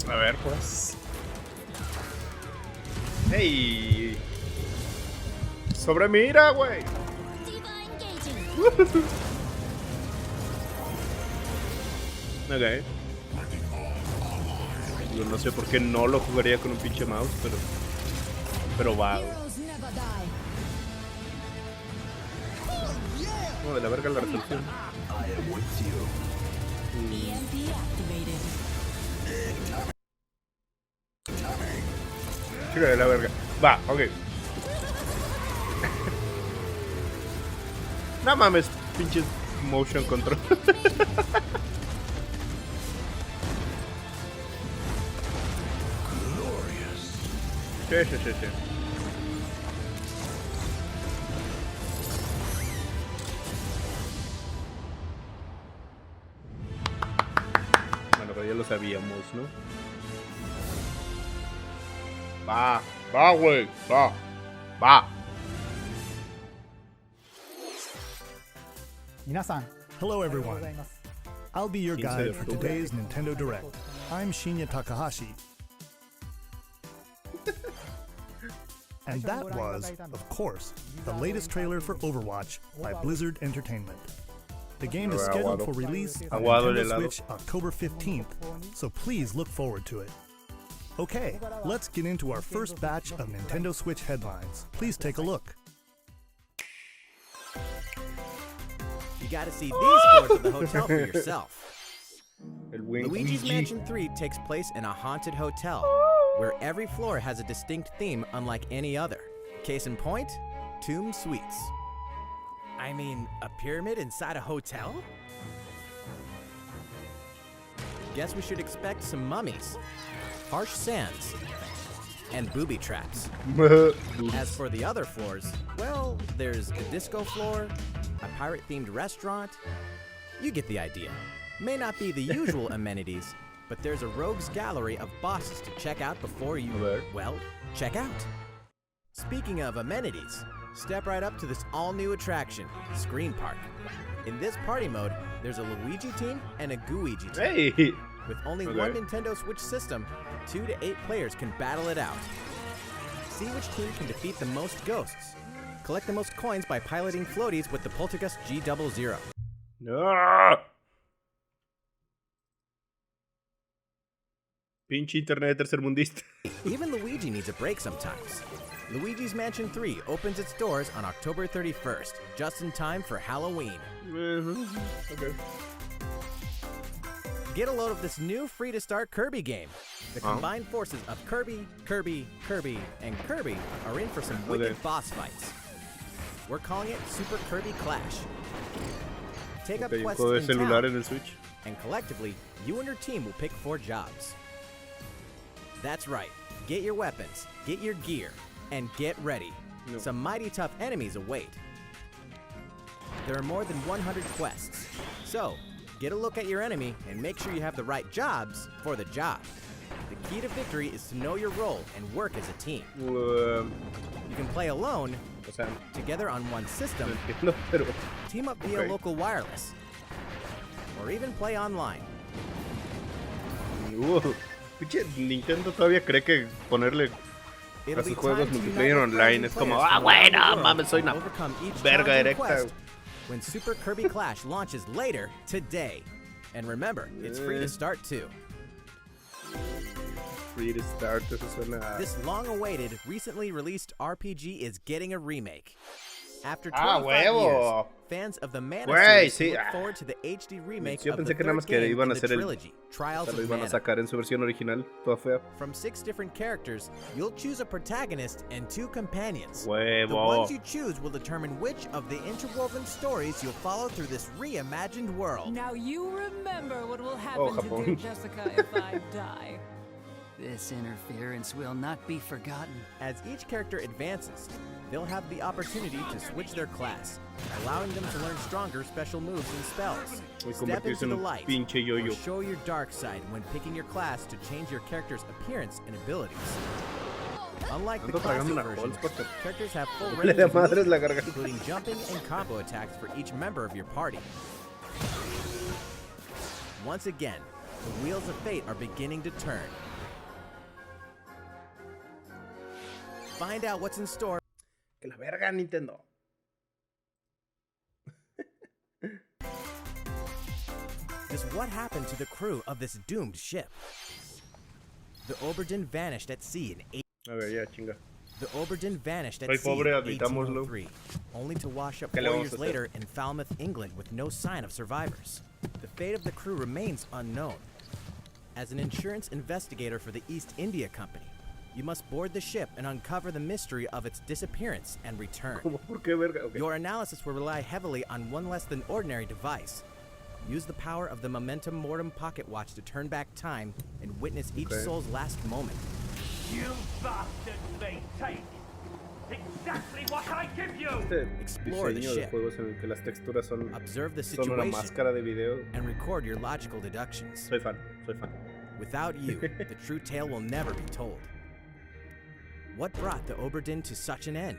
A ver, pues. ¡Ey! ¡Sobre mira, güey! Ok. Yo no sé por qué no lo jugaría con un pinche mouse, pero va. No, de la verga la resolución. Chica de la verga. Va, ok. No mames, pinches motion control. Sí. Bueno, pero ya lo sabíamos, ¿no? Va, güey, va. Hello everyone. I'll be your guide for today's Nintendo Direct. I'm Shinya Takahashi. And that was, of course, the latest trailer for Overwatch by Blizzard Entertainment. The game is scheduled for release on Nintendo Switch October 15th, so please look forward to it. Okay, let's get into our first batch of Nintendo Switch headlines. Please take a look. You gotta see these floors of the hotel for yourself. Luigi's Mansion 3 takes place in a haunted hotel, where every floor has a distinct theme unlike any other. Case in point, Tomb Suites. I mean, a pyramid inside a hotel? Guess we should expect some mummies, harsh sands, and booby traps. As for the other floors, well, there's a disco floor, a pirate-themed restaurant. You get the idea. May not be the usual amenities, but there's a rogues gallery of bosses to check out before you, well, check out. Speaking of amenities, step right up to this all-new attraction, Screen Park. In this party mode, there's a Luigi team and a Gooigi team. Hey! With only one Nintendo Switch system, 2 to 8 players can battle it out. See which team can defeat the most ghosts. Collect the most coins by piloting floaties with the Poltergust G00. No. Pinche internet tercermundista. Even Luigi needs a break sometimes. Luigi's Mansion 3 opens its doors on October 31st, just in time for Halloween. Okay. Get a load of this new free-to-start Kirby game. The combined forces of Kirby, and Kirby are in for some wicked boss fights. We're calling it Super Kirby Clash. Take up quests in town, en el Switch. And collectively, you and your team will pick 4 jobs. That's right. Get your weapons, get your gear, and get ready. Some mighty tough enemies await. There are more than 100 quests. So, get a look at your enemy and make sure you have the right jobs for the job. The key to victory is to know your role and work as a team. You can play alone, together on one system, team up via local wireless, or even play online. Nintendo todavía cree que ponerle a sus juegos multiplayer online es como, bueno, mames, soy una verga directa. When Super Kirby Clash launches later today. And remember, it's free to start too. Free to start, eso suena. This long-awaited, recently released RPG is getting a remake. After 25 years, fans of the Mana series look forward to the HD remake of the third game in the trilogy, Trials of Mana. Sacar en su versión original, toda fea. From 6 different characters, you'll choose a protagonist and 2 companions. Huevo. The ones you choose will determine which of the interwoven stories you'll follow through this reimagined world. Now you remember what will happen to dear Jessica if I die. This interference will not be forgotten. As each character advances, they'll have the opportunity to switch their class, allowing them to learn stronger special moves and spells. Step into the light, or show your dark side when picking your class to change your character's appearance and abilities. Unlike the classic version, characters have full range of moves, including jumping and combo attacks for each member of your party. Once again, the wheels of fate are beginning to turn. find out what's in store. Que la verga, Nintendo. Just what happened to the crew of this doomed ship? The Oberdin vanished at sea in A ver, ya, chinga. The Oberdin vanished at Soy sea pobre, in admitámoslo. 1803, only to wash up ¿Qué 4 le vamos years a hacer? later in Falmouth, England, with no sign of survivors. The fate of the crew remains unknown. As an insurance investigator for the East India Company, you must board the ship and uncover the mystery of its disappearance and return. ¿Cómo? ¿Por qué, verga? Okay. Your analysis will rely heavily on one less than ordinary device. Use the power of the Momentum Mortem pocket watch to turn back time and witness each soul's last moment. You bastards may take exactly what I give you! Explore the diseño de ship. juegos en el que las texturas son, Observe the son una situation máscara de video. and record your logical deductions. Soy fan, soy fan. Without you, the true tale will never be told. What brought the Oberdin to such an end?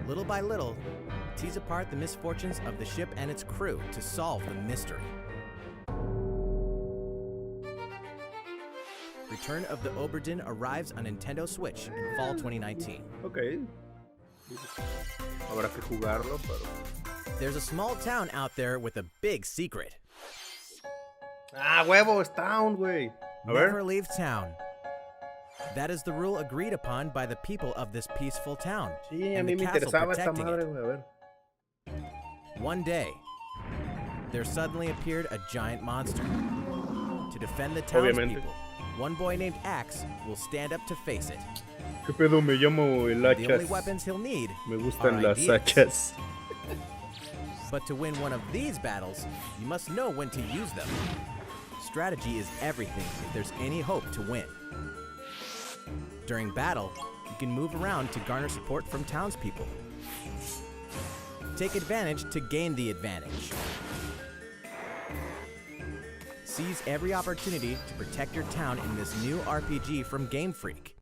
Little by little, tease apart the misfortunes of the ship and its crew to solve the mystery. Return of the Oberdin arrives on Nintendo Switch in fall 2019. Ok. Habrá que jugarlo, pero... There's a small town out there with a big secret. Ah, huevo, es town, güey. A Never ver. leave town. That is the rule agreed upon by the people of this peaceful town. Sí, a and mí the me castle interesaba esta protecting madre, it. güey. A ver. One day, there suddenly appeared a giant monster. To defend the Obviamente. townspeople, one boy named Axe will stand up to face it. ¿Qué pedo? Me llamo el The only hachas. weapons he'll need Me gustan are las ideas. hachas. But to win one of these battles, you must know when to use them. Strategy is everything if there's any hope to win. During battle, you can move around to garner support from townspeople. Take advantage to gain the advantage. Seize every opportunity to protect your town in this new RPG from Game Freak.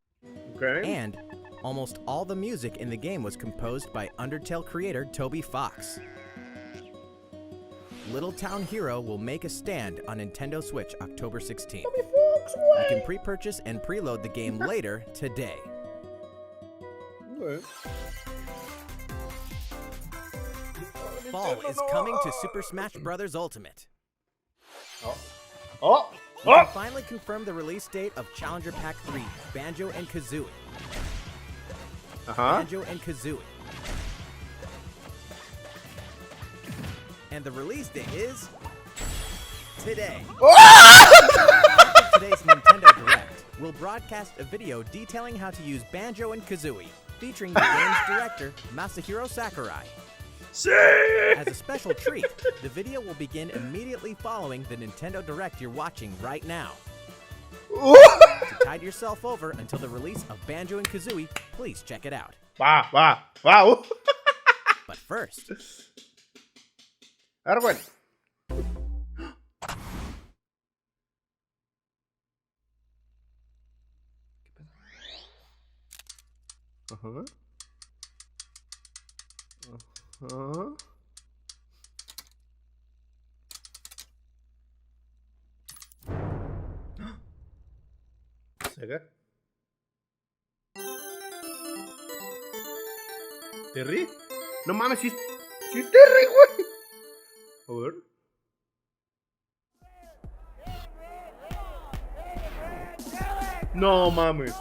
Ok. And almost all the music in the game was composed by Undertale creator Toby Fox. Little Town Hero will make a stand on Nintendo Switch October 16th. You can pre-purchase and preload the game later today. Ok. Fall is coming to Super Smash Bros. Ultimate. Oh! You can Oh! finally confirm the release date of Challenger Pack 3, Banjo and Kazooie. Ajá. Banjo and Kazooie. And the release date is today. After today's Nintendo Direct, we'll broadcast a video detailing how to use Banjo and Kazooie, featuring the game's director, Masahiro Sakurai. Sí. As a special treat, the video will begin immediately following the Nintendo Direct you're watching right now. To tide yourself over until the release of Banjo and Kazooie, please check it out. Va, va, va. But first, Ahora, bueno. Ajá. Ajá. ¿Sega? ¿Terry? No mames, sí es Terry, güey. A ver. No mames.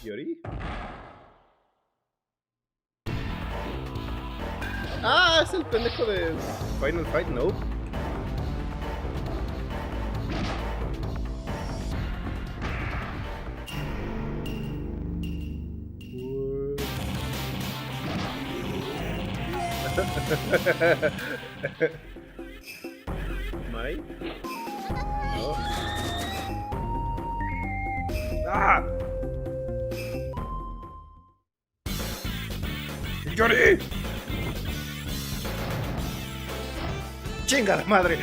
¿Yori? Ah, es el pendejo de Final Fight, ¿no? ¿Mai? No. ¡Ah! ¡Yori! ¡Chinga de madre!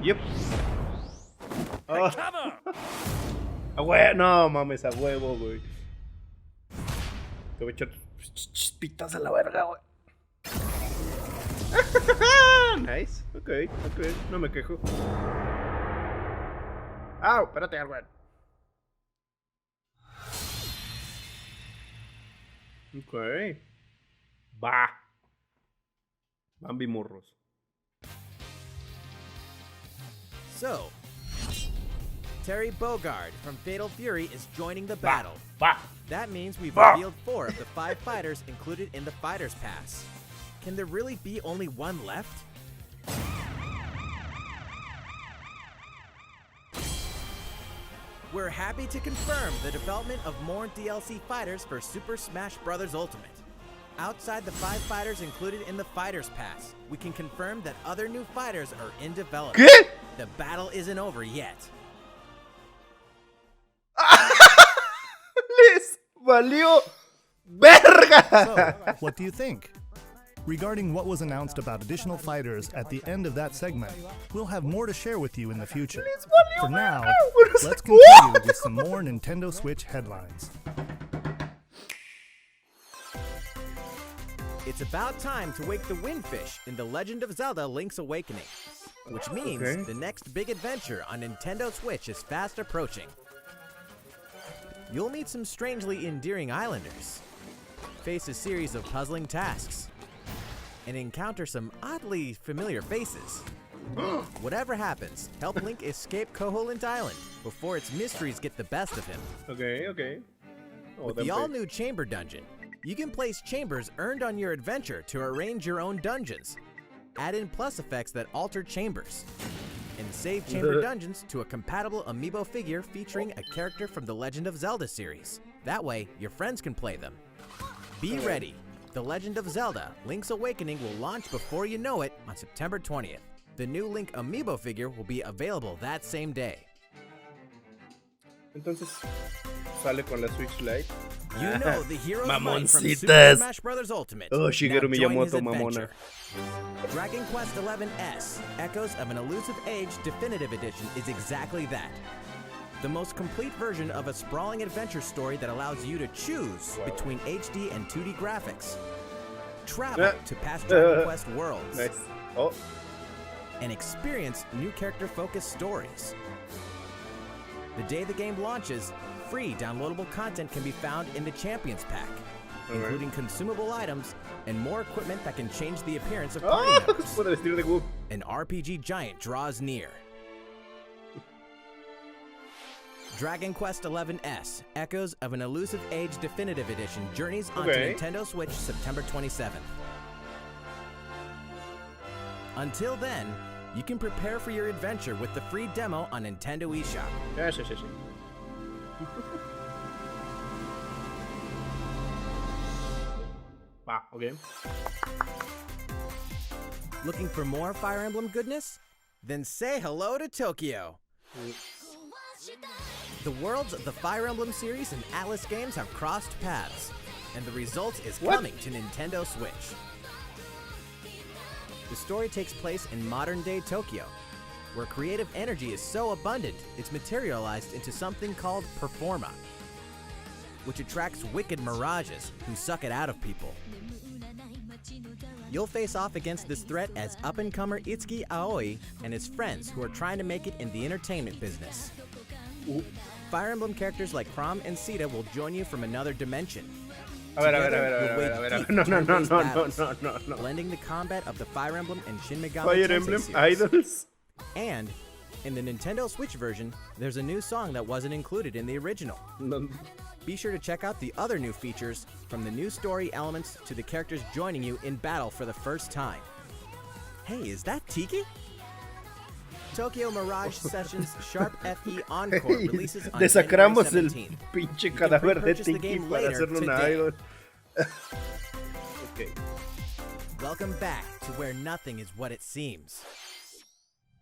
Yep. Oh. A huevo, no mames, a huevo, güey. Te voy a echar chispitas a la verga, güey. Nice. Ok. No me quejo. ¡Au! Espérate, güey. Ok. Va. Bambi morros. So, Terry Bogard from Fatal Fury is joining the battle. Va. That means we've revealed 4 of the 5 fighters included in the Fighter's Pass. Can there really be only one left? We're happy to confirm the development of more DLC fighters for Super Smash Bros. Ultimate. Outside the 5 fighters included in the Fighter's Pass, we can confirm that other new fighters are in development. ¿Qué? The battle isn't over yet. Les valió verga. So, what do you think? Regarding what was announced about additional fighters at the end of that segment, we'll have more to share with you in the future. For now, let's continue with some more Nintendo Switch headlines. It's about time to wake the Windfish in The Legend of Zelda Link's Awakening, which means the next big adventure on Nintendo Switch is fast approaching. You'll meet some strangely endearing islanders, face a series of puzzling tasks, and encounter some oddly familiar faces. Whatever happens, help Link escape Koholint Island before its mysteries get the best of him. Okay. Oh, With the all-new Chamber Dungeon, you can place chambers earned on your adventure to arrange your own dungeons, add in plus effects that alter chambers, and save chamber dungeons to a compatible amiibo figure featuring a character from the Legend of Zelda series. That way, your friends can play them. Be ready. The Legend of Zelda Link's Awakening will launch before you know it on September 20th. The new Link amiibo figure will be available that same day. Entonces sale con la Switch Lite. You know the hero's might from Super Mamoncitas. Smash Bros. Ultimate. Oh, Shigeru Now join his Miyamoto, mamona. adventure. Dragon Quest XI S, Echoes of an Elusive Age Definitive Edition is exactly that. The most complete version of a sprawling adventure story that allows you to choose between HD and 2D graphics. Travel to past Dragon Quest worlds. Nice. Oh. And experience new character-focused stories. The day the game launches, free downloadable content can be found in the Champions Pack, including consumable items and more equipment that can change the appearance of party members. Por el estilo de Wu. An RPG giant draws near. Dragon Quest XI S, Echoes of an Elusive Age Definitive Edition journeys onto Nintendo Switch September 27th. Until then, you can prepare for your adventure with the free demo on Nintendo eShop. Sí. Va, okay. Looking for more Fire Emblem goodness? Then say hello to Tokyo! The worlds of the Fire Emblem series and Atlas games have crossed paths, and the result is coming to Nintendo Switch. The story takes place in modern-day Tokyo, where creative energy is so abundant it's materialized into something called Performa, which attracts wicked mirages who suck it out of people. You'll face off against this threat as up-and-comer Itsuki Aoi and his friends who are trying to make it in the entertainment business. Fire Emblem characters like Chrom and Sita will join you from another dimension. No. Blending the combat of the Fire Emblem and Shin Megami Fire Tensei Emblem series. Idols. And in the Nintendo Switch version, there's a new song that wasn't included in the original. Be sure to check out the other new features, from the new story elements to the characters joining you in battle for the first time. Hey, is that Tiki? Tokyo Mirage Sessions Sharp FE Encore releases on January Desacramos el 17th. pinche cadáver de pre-purchase the Tiki game para later hacerlo una today. idol. Okay. Welcome back to where nothing is what it seems.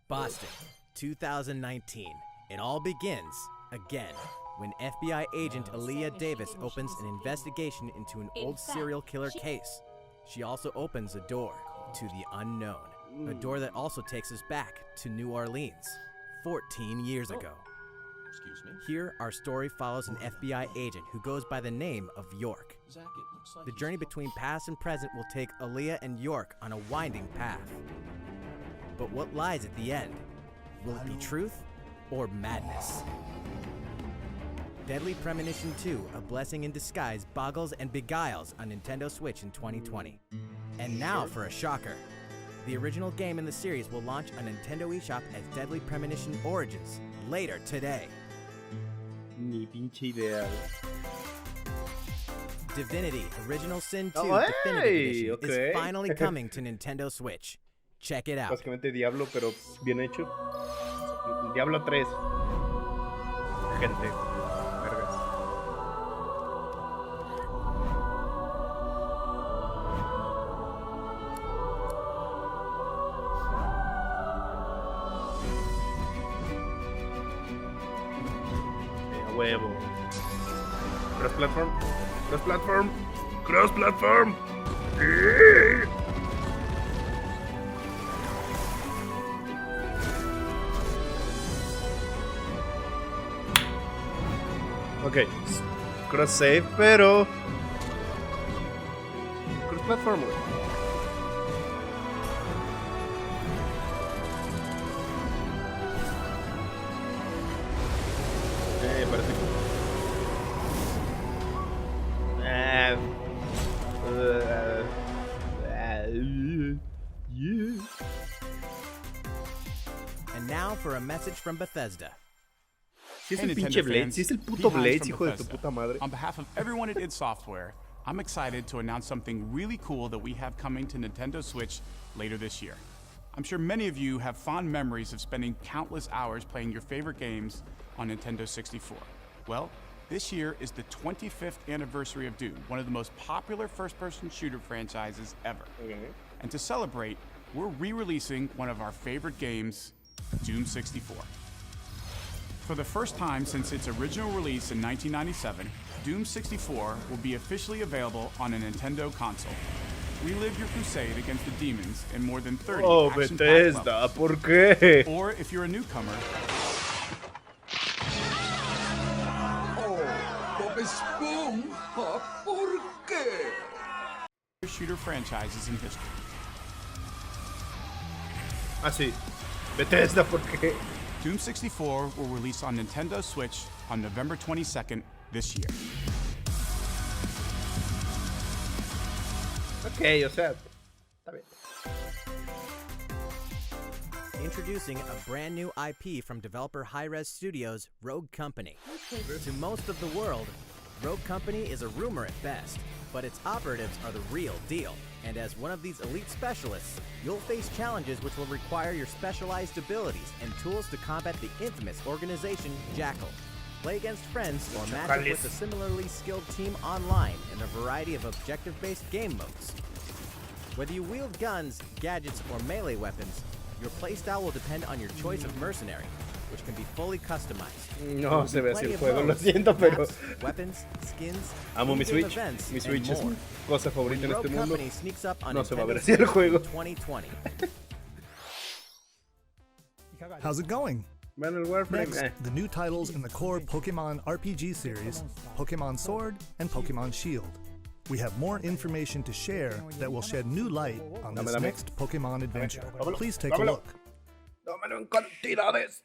Boston, 2019. It all begins again when FBI agent Aaliyah Davis opens an investigation into an old serial killer case. She also opens a door to the unknown. A door that also takes us back to New Orleans, 14 years ago. Excuse me? Here, our story follows an FBI agent who goes by the name of York. Zach, it looks like The journey between past and present will take Aaliyah and York on a winding path. But what lies at the end? Will it be truth or madness? Deadly Premonition 2, A Blessing in Disguise, boggles and beguiles on Nintendo Switch in 2020. And now for a shocker. The original game in the series will launch on Nintendo eShop as Deadly Premonition Origins later today. Ni pinche idea. Divinity Original Sin 2 Oh, Definitive hey, Edition okay. is finally coming to Nintendo Switch. Check it out. Básicamente Diablo, pero bien hecho. Diablo 3. Gente. Vergas. A huevo. Cross platform. Cross platform. Cross platform. Sí. Ok, cross save, pero cross platform, güey. Parece que... yeah. And now for a message from Bethesda. Si es Hey, el pinche Nintendo Blades, fans, si es el puto Pete Hines Blades, from hijo de tu Bethesda. puta madre. On behalf of everyone at id Software, I'm excited to announce something really cool that we have coming to Nintendo Switch later this year. I'm sure many of you have fond memories of spending countless hours playing your favorite games on Nintendo 64. Well, this year is the 25th anniversary of Doom, one of the most popular first-person shooter franchises ever. And to celebrate, we're re-releasing one of our favorite games, Doom 64. For the first time since its original release in 1997, Doom 64 will be officially available on a Nintendo console. Relive your crusade against the demons in more than 30 Oh, action-packed Bethesda, levels. ¿por qué? Or if you're a newcomer, shooter franchises in history. Ah, sí. Bethesda, ¿por qué? Doom 64 will release on Nintendo Switch on November 22nd this year. Ok, o sea, está bien. Introducing a brand new IP from developer Hi-Rez Studios, Rogue Company. To most of the world, Rogue Company is a rumor at best, but its operatives are the real deal. And as one of these elite specialists, you'll face challenges which will require your specialized abilities and tools to combat the infamous organization Jackal. Play against friends or match up with a similarly skilled team online in a variety of objective-based game modes. Whether you wield guns, gadgets, or melee weapons, your playstyle will depend on your choice of mercenary, which can be fully customized. No se ve así Plenty el of juego, lo modes, siento, pero maps, weapons, skins, amo mi in-game Switch. events, Mi and Switch es more. mi cosa favorita en Rogue este mundo. Company sneaks up on No se va a ver Nintendo así el Switch juego. in 2020. How's it going? Van el Warframe. Next, the new titles in the core Pokemon RPG series, Pokemon Sword and Pokemon Shield. We have more information to share that will shed new light on this Dame. next Pokemon adventure. Dámelo, Please take a dámelo. look. Dámelo en cantidades.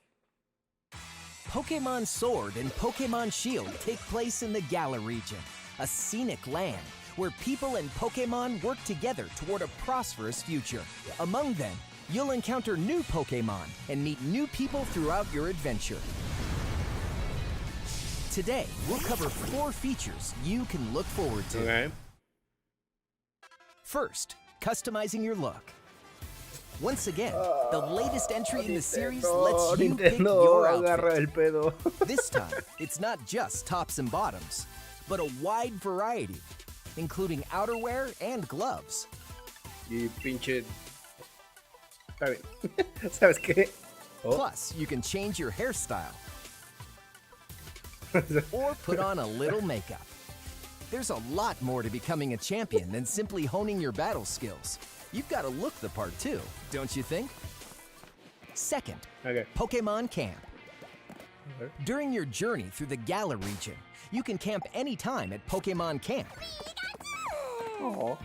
Pokemon Sword and Pokemon Shield take place in the Galar region, a scenic land where people and Pokemon work together toward a prosperous future. Among them, you'll encounter new Pokemon and meet new people throughout your adventure. Today, we'll cover 4 features you can look forward to. Ok. First, customizing your look. Once again, the latest entry in the series Nintendo, lets you pick Nintendo, your agarra outfit. el pedo. This time, it's not just tops and bottoms, but a wide variety, including outerwear and gloves. Y pinche... Está bien. ¿Sabes qué? Oh. Plus, you can change your hairstyle or put on a little makeup. There's a lot more to becoming a champion than simply honing your battle skills. You've got to look the part too, don't you think? Second, Okay. Pokemon Camp. During your journey through the Galar region, you can camp anytime at Pokemon Camp. Oh.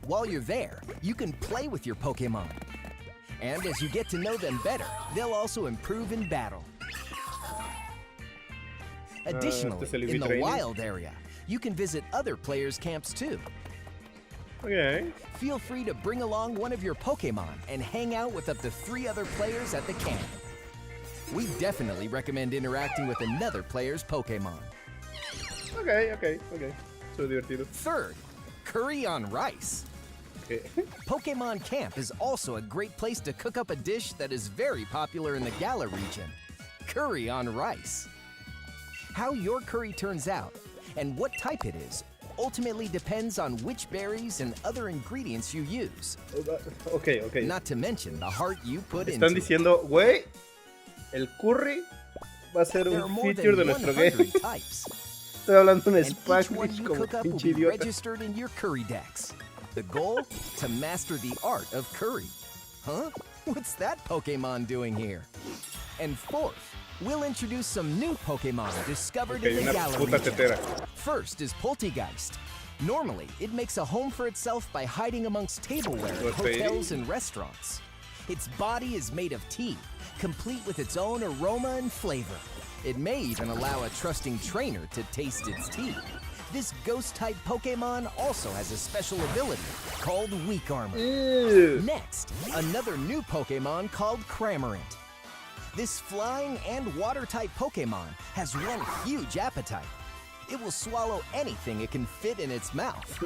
While you're there, you can play with your Pokemon. And as you get to know them better, they'll also improve in battle. Additionally, in the wild area, you can visit other players' camps too. Okay. Feel free to bring along one of your Pokemon and hang out with up to 3 other players at the camp. We definitely recommend interacting with another player's Pokemon. Okay. So divertido. Third, curry on rice. Okay. Pokemon Camp is also a great place to cook up a dish that is very popular in the Galar region, curry on rice. How your curry turns out and what type it is ultimately depends on which berries and other ingredients you use. Okay. Not to mention the heart you put into Están diciendo, güey, el curry va a ser There are un more feature de than nuestro 100 game. types, Estoy hablando en and each one Spanish you como cook up will pinche be idiota. registered in your curry decks. The goal? To master the art of curry. Huh? What's that Pokemon doing here? And fourth, we'll introduce some new Pokemon discovered in the una Galar puta region. tetera. First is Poltegeist. Normally, it makes a home for itself by hiding amongst tableware at What's baby? hotels and restaurants. Its body is made of tea, complete with its own aroma and flavor. It may even allow a trusting trainer to taste its tea. This ghost-type Pokemon also has a special ability called Weak Armor. Ew. Next, another new Pokemon called Cramorant. This flying and water-type Pokemon has one huge appetite. It will swallow anything it can fit in its mouth.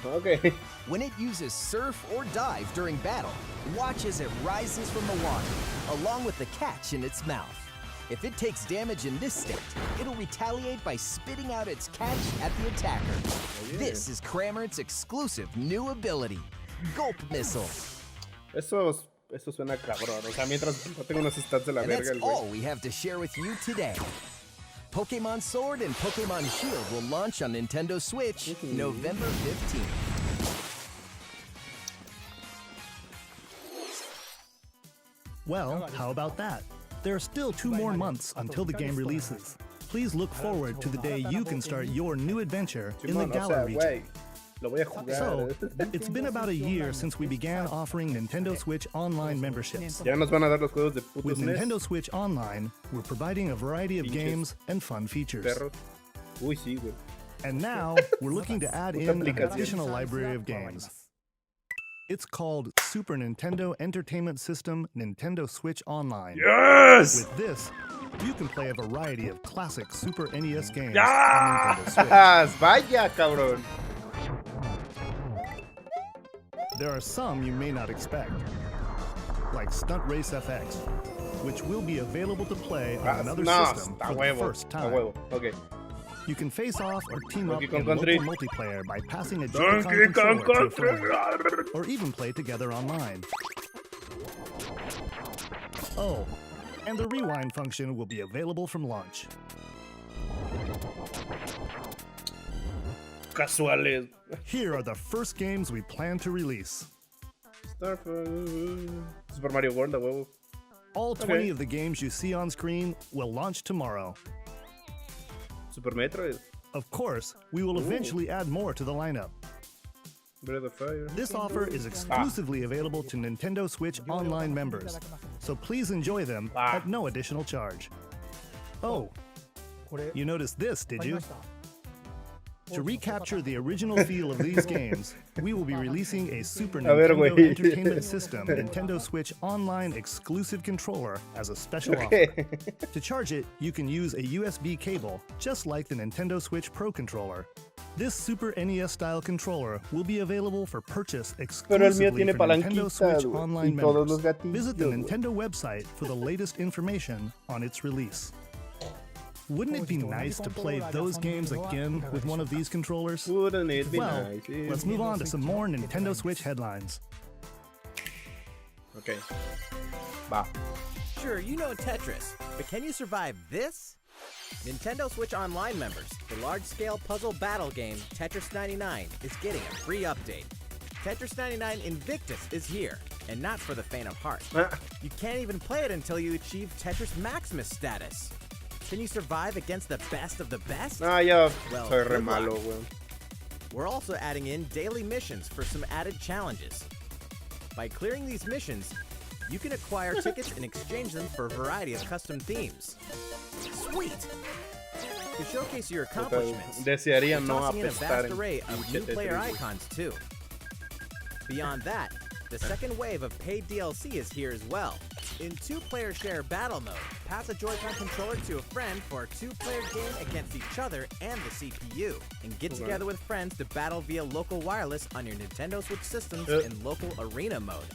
Okay. When it uses Surf or Dive during battle, watch as it rises from the water, along with the catch in its mouth. If it takes damage in this state, it'll retaliate by spitting out its catch at the attacker. This is Cramorant's exclusive new ability, Gulp Missile. Eso suena cabrón. O sea, mientras no tengo unos stats de la And verga, that's el güey. all we have to share with you today. Pokemon Sword and Pokemon Shield will launch on Nintendo Switch November 15th. Well, how about that? There are still 2 more months until the game releases. Please look forward to the day you can start your new adventure in the Simón, o sea, Galar region. güey, lo voy a jugar. So, it's been about a year since we began offering Nintendo Switch Online memberships. Ya nos van a dar los juegos de putos With SNES. Nintendo Switch Online, we're providing a variety of Pinches games and fun features. Perros. Uy, sí, güey. And now, we're looking to add in an aplicación. additional library of games. It's called Super Nintendo Entertainment System Nintendo Switch Online. Yes! With this, you can play a variety of classic Super NES games ¡Ya! on Nintendo Switch. Vaya, cabrón. There are some you may not expect, like Stunt Race FX, which will be available to play on another system a for the huevo, first a time. huevo. Okay. You can face off or team up Donkey in Kong Country. local multiplayer by passing a Donkey Joy-Con Kong controller to a Country. friend, or even play together online. Oh, and the rewind function will be available from launch. Casuales. Here are the first games we plan to release. Super Mario World, a huevo. All 20 of the games you see on screen will launch tomorrow. Super Metroid. Of course, we will eventually add more to the lineup. Breath of Fire. This offer is exclusively available to Nintendo Switch Online members, so please enjoy them at no additional charge. Oh, you noticed this, did you? To recapture the original feel of these games, we will be releasing a Super Nintendo güey. Entertainment System Nintendo Switch Online exclusive controller as a special offer. To charge it, you can use a USB cable, just like the Nintendo Switch Pro controller. This Super NES-style controller will be available for purchase Pero el mío exclusively tiene for Nintendo palanquita, Switch güey, Online y todos los members. gatillos, Visit the güey. Nintendo website for the latest information on its release. Wouldn't it be nice to play those games again with one of these controllers? Wouldn't it be Well, nice? let's move on to some more Nintendo Switch headlines. Okay. Va. Sure, you know Tetris, but can you survive this? Nintendo Switch Online members, the large-scale puzzle battle game Tetris 99 is getting a free update. Tetris 99 Invictus is here, and not for the faint of heart. You can't even play it until you achieve Tetris Maximus status. Can you survive against the best of the best? Ya Well, soy re good malo, luck. weón. We're also adding in daily missions for some added challenges. By clearing these missions, you can acquire tickets and exchange them for a variety of custom themes. Sweet! To showcase your accomplishments, Desearía we're no tossing in a apestar vast en array of pinche new player Tetris. icons too. Beyond that, the second wave of paid DLC is here as well. In 2-player share battle mode, pass a Joy-Con controller to a friend for a 2-player game against each other and the CPU, and get together with friends to battle via local wireless on your Nintendo Switch systems in local arena mode.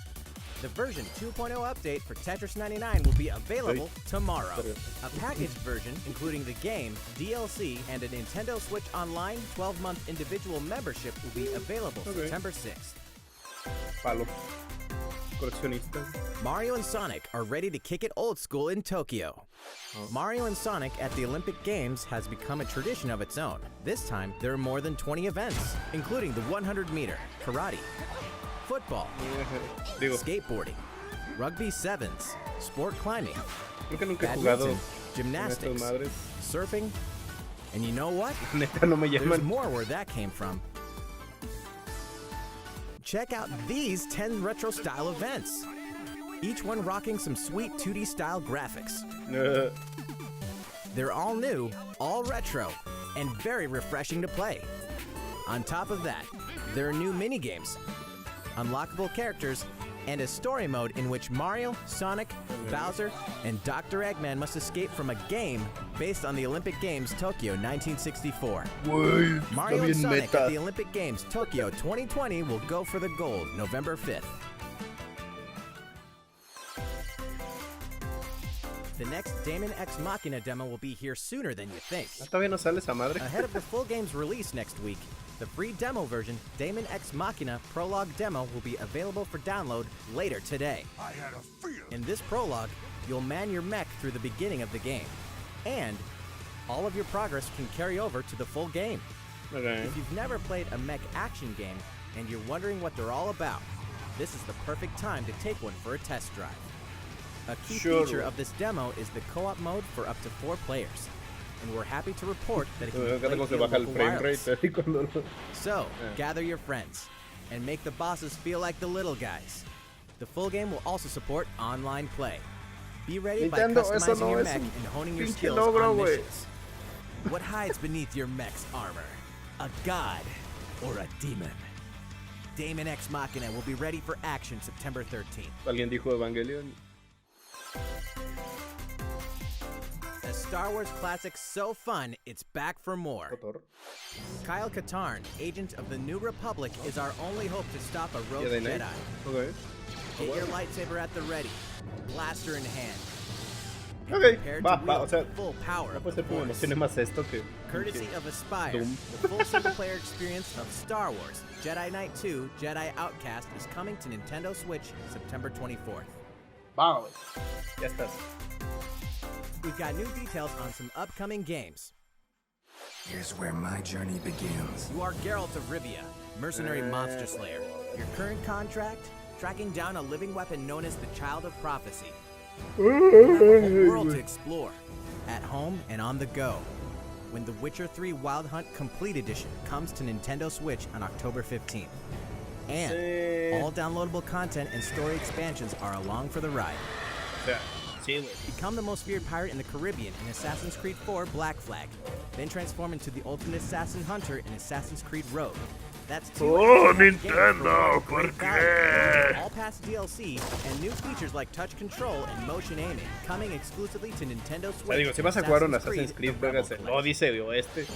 The version 2.0 update for Tetris 99 will be available tomorrow. A packaged version, including the game, DLC, and a Nintendo Switch Online 12-month individual membership will be available September 6th. Palo. Coleccionistas. Mario and Sonic are ready to kick it old school in Tokyo. Mario and Sonic at the Olympic Games has become a tradition of its own. This time, there are more than 20 events, including the 100-meter, karate, football, skateboarding, rugby sevens, sport climbing, Creo que nunca he jugado badminton, en estas gymnastics, madres. surfing, and you know what? Neta no me There's llaman. more where that came from. Check out these 10 retro style events. Each one rocking some sweet 2D style graphics. They're all new, all retro, and very refreshing to play. On top of that, there are new minigames, unlockable characters, and a story mode in which Mario, Sonic, Bowser, and Dr. Eggman must escape from a game based on the Olympic Games Tokyo 1964. Mario and Sonic at the Olympic Games Tokyo 2020 will go for the gold November 5th. The next Daemon X Machina demo will be here sooner than you think. Todavía no sale esa madre. Ahead of the full game's release next week, the free demo version, Daemon X Machina Prologue Demo, will be available for download later today. In this prologue, you'll man your mech through the beginning of the game, and all of your progress can carry over to the full game. Okay. If you've never played a mech action game and you're wondering what they're all about, this is the perfect time to take one for a test drive. A key feature of this demo is the co-op mode for up to 4 players, and we're happy to report that it can be played via local wireless. So, gather your friends, and make the bosses feel like the little guys. The full game will also support online play. Be ready by customizing your mech and honing your skills on missions. What hides beneath your mech's armor? A god or a demon? Daemon X Machina will be ready for action September 13th. ¿Alguien dijo Evangelion? A Star Wars classic so fun, it's back for more. Kyle Katarn, agent of the New Republic, is our only hope to stop a rogue Jedi. Okay. Get your lightsaber at the ready, blaster in hand. Okay, Prepared va, to va, o wield sea, the full power no of puede the ser como Force. tiene más esto que... Courtesy of Aspire, Doom. the full single-player experience of Star Wars Jedi Knight 2 Jedi Outcast is coming to Nintendo Switch September 24th. Vamos, ya estás. We've got new details on some upcoming games. Here's where my journey begins. You are Geralt of Rivia, mercenary monster slayer. Your current contract? Tracking down a living weapon known as the Child of Prophecy. You have a whole world to explore, at home and on the go, when The Witcher 3 Wild Hunt Complete Edition comes to Nintendo Switch on October 15th. And all downloadable content and story expansions are along for the ride. Become the most feared pirate in the Caribbean in Assassin's Creed 4 Black Flag, then transform into the ultimate assassin hunter in Assassin's Creed Rogue. That's 2 Nintendo, ¿por qué? All past DLC and new features like touch control and motion aiming coming exclusively to Nintendo Switch. O sea, digo, si vas a jugar un Assassin's Creed, juegas el Odyssey o este.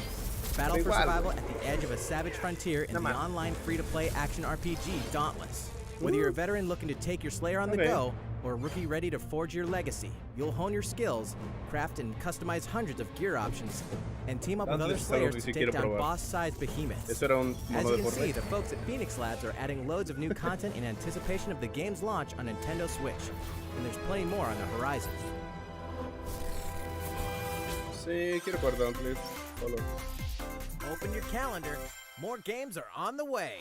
Battle for survival at the edge of a savage frontier in the online free-to-play action RPG Dauntless. Whether you're a veteran looking to take your Slayer on the go, or a rookie ready to forge your legacy, you'll hone your skills, craft and customize hundreds of gear options, and team up with other Slayers to take down boss-sized behemoths. As you can see, the folks at Phoenix Labs are adding loads of new content in anticipation of the game's launch on Nintendo Switch, and there's plenty more on the horizon. Sí, quiero jugar Dauntless. Solo. Open your calendar. More games are on the way.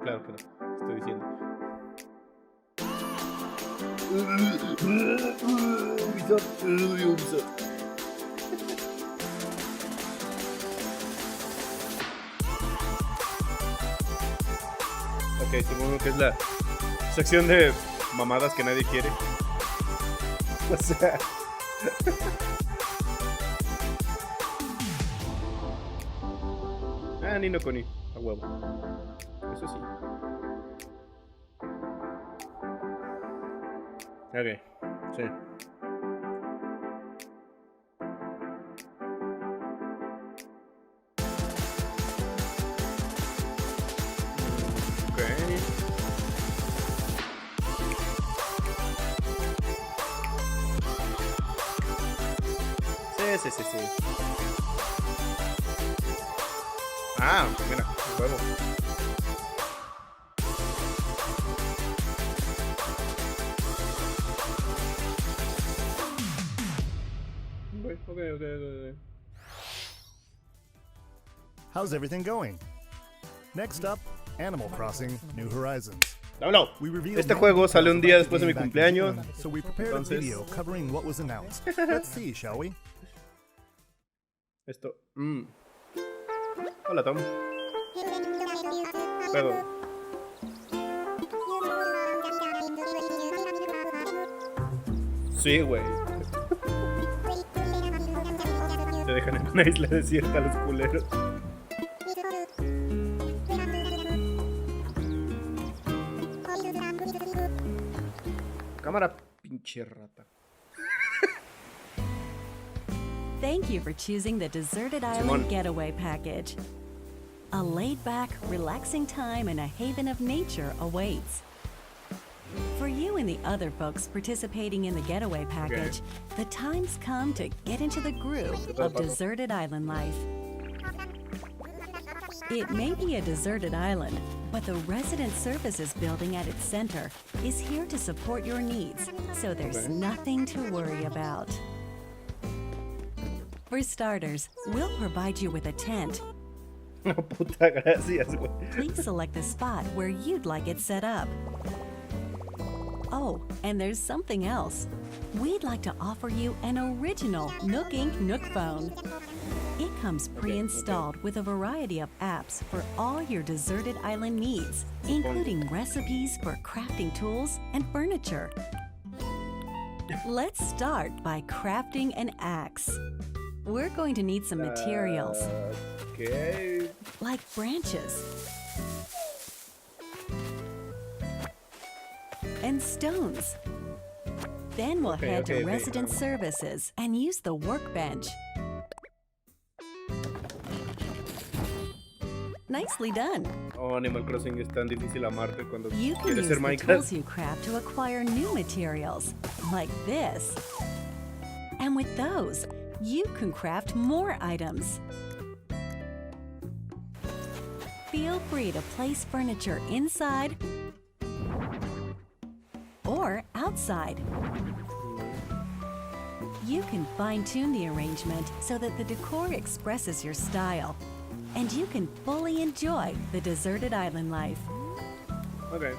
Claro que no. Estoy diciendo. Ok, supongo que es la sección de mamadas que nadie quiere. O sea. Nino Kuni, a huevo. Eso sí. Ok, sí. Sí. Ah, mira, huevo. Okay. How's everything going? Next up, Animal Crossing: New Horizons. No. Este juego salió un día después de mi cumpleaños. So we prepared a video covering what was announced. Let's see, shall we? Esto. Hola, Tom. Perdón. Sí, güey. Te dejan en una isla desierta los culeros. Cámara, pinche rata. Thank you for choosing the Deserted Island Getaway Package. A laid-back, relaxing time in a haven of nature awaits. For you and the other folks participating in the Getaway Package, the time's come to get into the groove of deserted island life. It may be a deserted island, but the Resident Services building at its center is here to support your needs, so there's nothing to worry about. For starters, we'll provide you with a tent. No, puta, gracias, güey. Please select the spot where you'd like it set up. Oh, and there's something else. We'd like to offer you an original Nook Inc. Nook phone. It comes pre-installed with a variety of apps for all your deserted island needs, including recipes for crafting tools and furniture. Let's start by crafting an axe. We're going to need some materials, like branches and stones. Then we'll head to Resident Services and use the workbench. Nicely done. Oh, Animal Crossing es tan difícil amarte cuando you can quieres use ser the Minecraft. tools you craft to acquire new materials, like this. And with those, you can craft more items. Feel free to place furniture inside or outside. You can fine-tune the arrangement so that the decor expresses your style, and you can fully enjoy the deserted island life. Okay.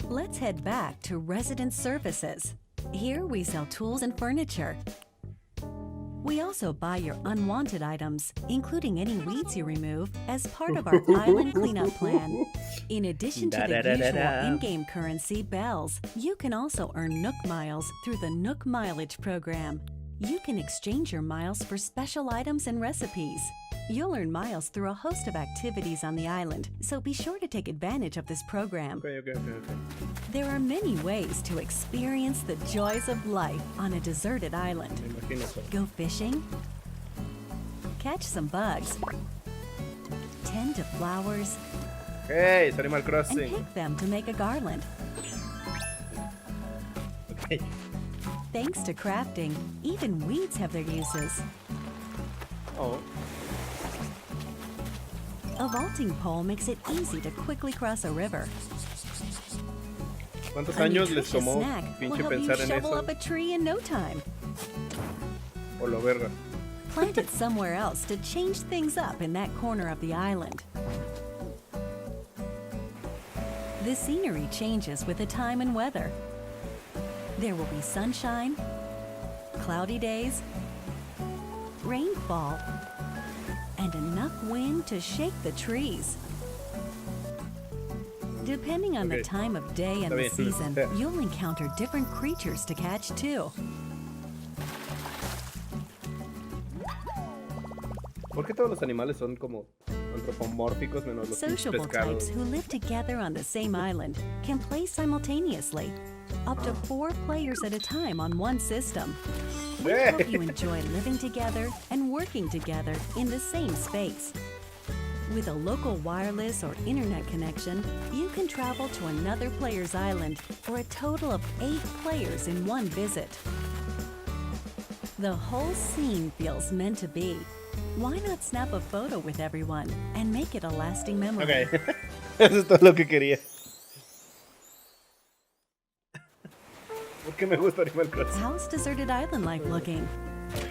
Let's head back to Resident Services. Here we sell tools and furniture. We also buy your unwanted items, including any weeds you remove, as part of our island cleanup plan. In addition to the usual in-game currency, bells, you can also earn Nook Miles through the Nook Mileage program. You can exchange your miles for special items and recipes. You'll earn miles through a host of activities on the island, so be sure to take advantage of this program. Okay. There are many ways to experience the joys of life on a deserted island. Go fishing, catch some bugs, tend to flowers, Hey, it's Animal and Crossing. pick them to make a garland. Okay. Thanks to crafting, even weeds have their uses. Oh. A vaulting pole makes it easy to quickly cross a river. ¿Cuántos A años les nutritious tomó snack will pinche help you pensar en shovel eso? up a tree in no time. O lo verga. Plant it somewhere else to change things up in that corner of the island. The scenery changes with the time and weather. There will be sunshine, cloudy days, rainfall, and enough wind to shake the trees. Depending on the time of day and the season, you'll encounter different creatures to catch too. ¿Por qué todos los animales son como antropomórficos menos los Sociable pescados? types who live together on the same island can play simultaneously, up to 4 players at a time on one system. We hope you enjoy living together and working together in the same space. With a local wireless or internet connection, you can travel to another player's island for a total of 8 players in one visit. The whole scene feels meant to be. Why not snap a photo with everyone and make it a lasting memory? Okay. Eso es todo lo que quería. Porque me gusta Animal Crossing. How's Deserted Island life looking?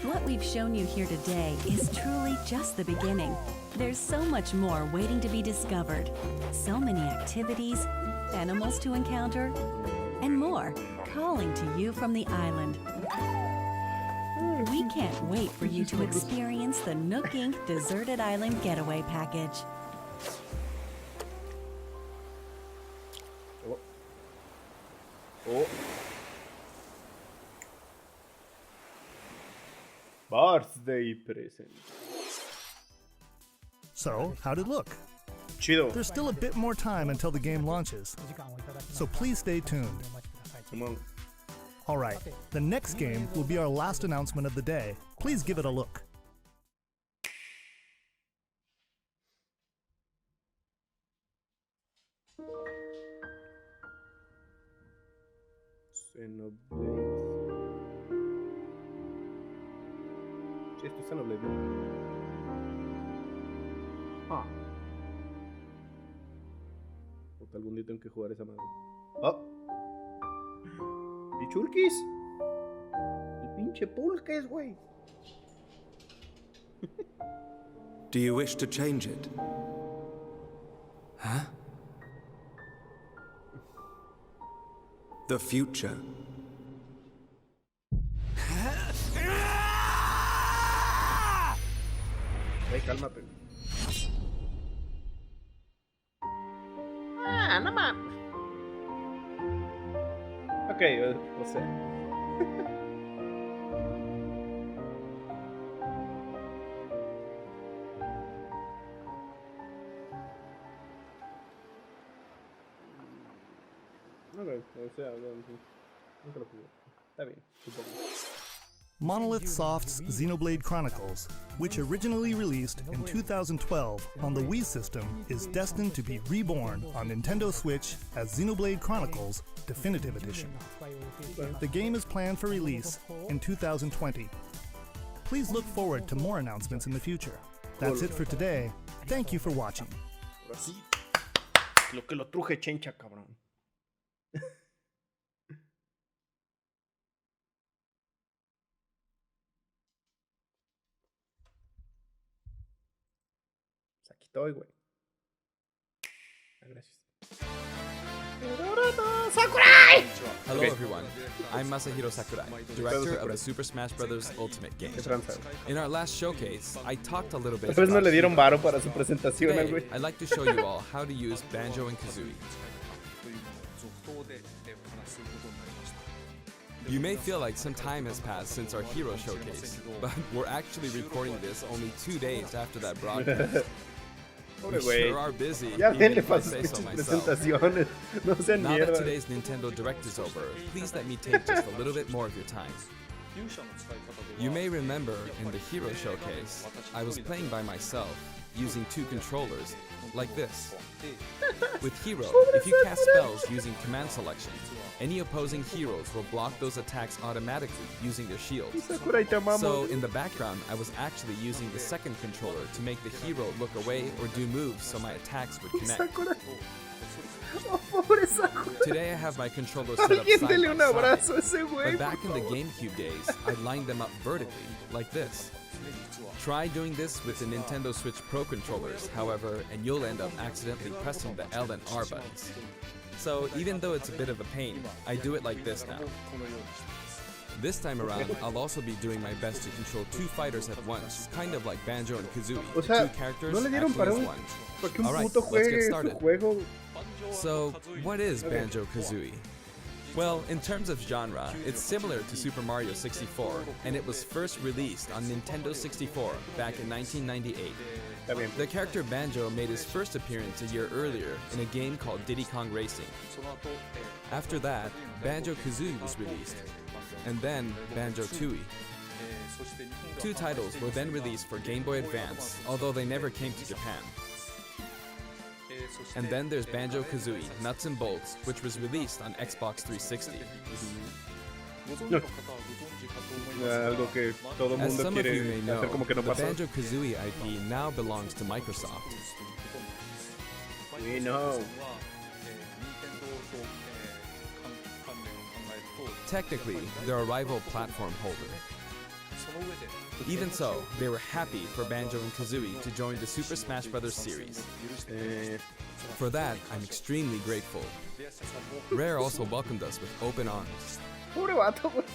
What we've shown you here today is truly just the beginning. There's so much more waiting to be discovered. So many activities, animals to encounter, and more calling to you from the island. We can't wait for you to experience the Nook Inc. Deserted Island Getaway Package. Oh. Birthday present. So, how'd it look? Chido. There's still a bit more time until the game launches, so please stay tuned. Come on. Alright, the next game will be our last announcement of the day. Please give it a look. Xenoblade. Sí, esto es Xenoblade. Ah. Puta, algún día tengo que jugar esa madre. ¡Oh! ¿Y Chulkis? El pinche Pulques, güey. Do you wish to change it? Huh? The future. Hey, cálmate. Ah, no mames. Ok, o sea. Ok, o sea, nunca lo jugué. Está bien, supongo. Monolith Soft's Xenoblade Chronicles, which originally released in 2012 on the Wii system, is destined to be reborn on Nintendo Switch as Xenoblade Chronicles Definitive Edition. The game is planned for release in 2020. Please look forward to more announcements in the future. That's it for today. Thank you for watching. Lo que lo truje chencha, cabrón. Aquí estoy, güey. Gracias. Sakurai! Hello everyone, I'm Masahiro Sakurai, director of the Super Smash Bros. Ultimate game. In our last showcase, I talked a little bit about no le dieron varo para su presentación, today, I'd like to show you all how to use Banjo and Kazooie. You may feel like some time has passed since our hero showcase, but we're actually recording this only 2 days after that broadcast. We sure are busy, even if I say so myself. No sean now mierda. that today's Nintendo Direct is over, please let me take just a little bit more of your time. You may remember in the Hero Showcase, I was playing by myself, using 2 controllers, like this. With Hero, if you cast spells using command selection, any opposing heroes will block those attacks automatically using their shields. So in the background, I was actually using the second controller to make the hero look away or do moves so my attacks would connect. Today I have my controller set up side by side, but back in the GameCube days, I lined them up vertically, like this. Try doing this with the Nintendo Switch Pro controllers, however, and you'll end up accidentally pressing the L and R buttons. So even though it's a bit of a pain, I do it like this now. This time around, I'll also be doing my best to control two fighters at once, kind of like Banjo and Kazooie. O sea, two characters no le dieron acting para as un, one. para que un Alright, puto let's get juegue su started. juego. So, what is Banjo-Kazooie? Well, in terms of genre, it's similar to Super Mario 64, and it was first released on Nintendo 64 back in 1998. The character Banjo made his first appearance a year earlier in a game called Diddy Kong Racing. After that, Banjo-Kazooie was released, and then Banjo-Tooie. Two titles were then released for Game Boy Advance, although they never came to Japan. And then there's Banjo-Kazooie Nuts and Bolts, which was released on Xbox 360. Algo que todo As mundo some of you quiere may know, hacer como que no the pasó. Banjo-Kazooie IP now belongs to Microsoft. We know. Technically, they're a rival platform holder. Even so, they were happy for Banjo and Kazooie to join the Super Smash Bros. Series. For that, I'm extremely grateful. Rare also welcomed us with open arms. Pobre vato, güey.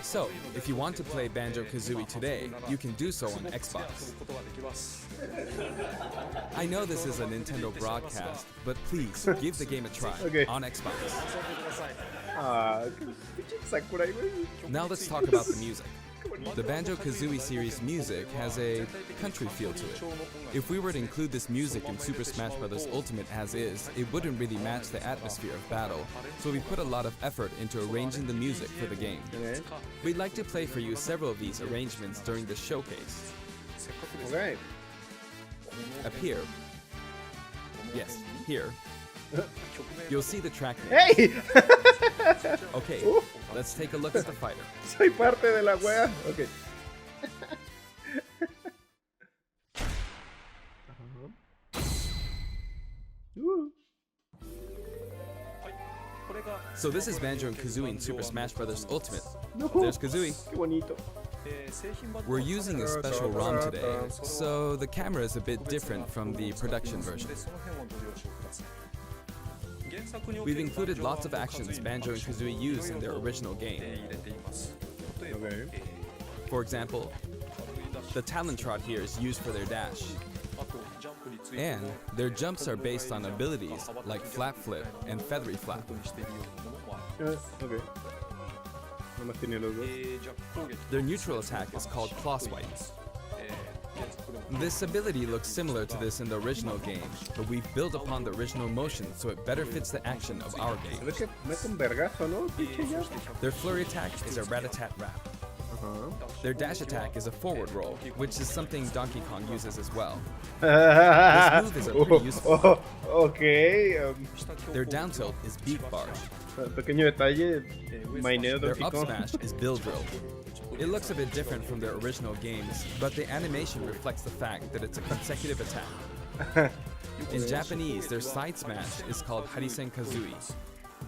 So, if you want to play Banjo-Kazooie today, you can do so on Xbox. I know this is a Nintendo broadcast, but please give the game a try on Xbox. Now let's talk about the music. The Banjo-Kazooie series music has a country feel to it. If we were to include this music in Super Smash Bros. Ultimate as is, it wouldn't really match the atmosphere of battle, so we put a lot of effort into arranging the music for the game. We'd like to play for you several of these arrangements during the showcase. Okay. Up here. Yes, here. You'll see the track name. Hey! Okay, let's take a look at the fighter. Soy parte de la wea. Okay. So this is Banjo and Kazooie in Super Smash Bros. Ultimate. No. There's Kazooie. Qué bonito. We're using a special ROM today, so the camera is a bit different from the production version. We've included lots of actions Banjo and Kazooie use in their original game. Okay. For example, the Talon Trot here is used for their dash. And their jumps are based on abilities like Flap Flip and Feathery Flap. Okay. Nomás tiene los dos. Their neutral attack is called Claw Swipe. This ability looks similar to this in the original game, but we've built upon the original motion so it better fits the action of our game. ¿Ves que mete un vergazo, no? Their flurry attack is a rat-a-tat-rap. Their dash attack is a forward roll, which is something Donkey Kong uses as well. This move is a pretty useful. Okay. Their down tilt is Beak Barge. Pequeño detalle. Maineo Their Donkey up Kong. smash is Bill Drill. It looks a bit different from their original games, but the animation reflects the fact that it's a consecutive attack. In Japanese, their side smash is called Harisen Kazooie.